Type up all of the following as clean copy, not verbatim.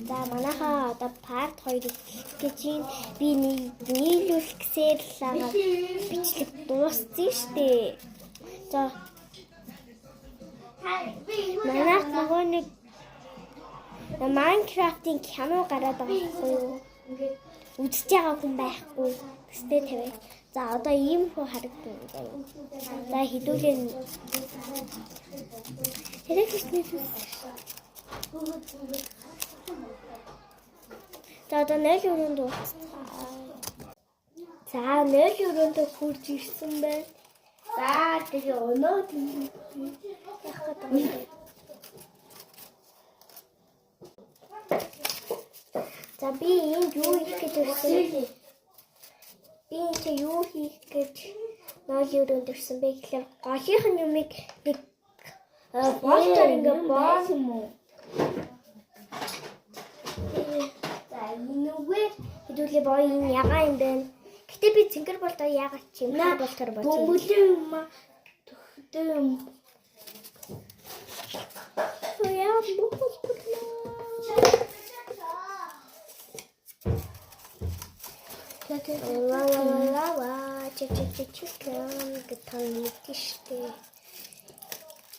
За манайхаа одоо part 2 гэж би нийлүүлэх гэсээр л бичлэг дууссан шүү дээ. За манайх нөгөө нэг Minecraft-ийн кино гараад байгаа юм. Үзэж байгаа хүн байхгүй. Тэстэй тавиа. За одоо ийм хөө харагдана. За хідүүлээ. Хэрэглэснээс за одоо 0 өрөөнд дууссан. За 0 өрөөнд хурж ирсэн байна. За тэгээ өнөө яах гэдэг. За би энд юу хийх гэж ирсэн бэ? Би энэ юу хийх гэж 0 өрөөнд ирсэн бэ гэхээр голынх нь юмыг нэг болтоор ингээ боол юм уу? За энэ үгүй хэдүүлээ боо энэ ягаа юм бэ? Гэтэ би цэнгэр болтоо яагаад ч юм болтоор бооч. Бөмбөлийн юм аа. Төгтөө юм. Яа бохос бүлээ. Гитар мэдчихтэй.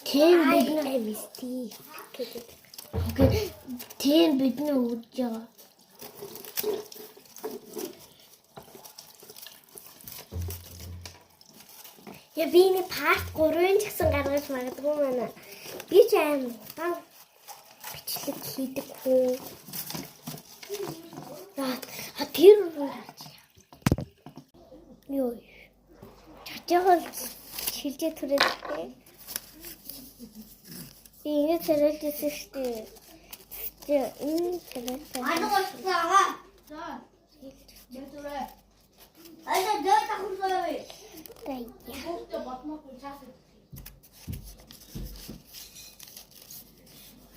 Тэм бидний мисти гэдэг. Тэм бидний үдж байгаа. Я би энэ part 3-ын ч гэсэн гаргаж магадгүй манай. Би ч аим ган бичлэг хийдэг хүн. А тэр юу чачаал шилжээ түрээдээ. Би ингэ зэрэлдсэн шүү дээ. Энэ зэрэлдсэн. Аа. За. Ятураа. Айда дэт ахуулаа. Тая. Хөөдөө батмахгүй цаас.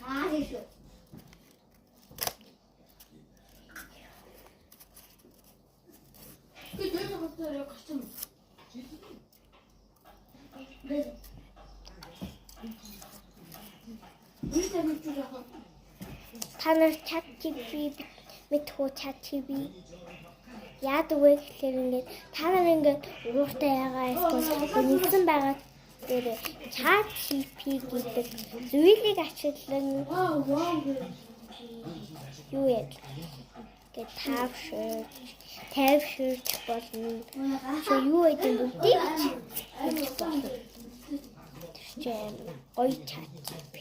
Аашу. Та нар чат TV мэдхүү чат TV яадаг вэ гэхээр ингээд та нар ингээд ууртай ягаа эсвэл нэгсэн байгаа дээр чат TV гэдэг зүйлийг ашиглан юу яа гэж тавьширч болно. Юу гэдэг юм бэ? Гоё чат TV.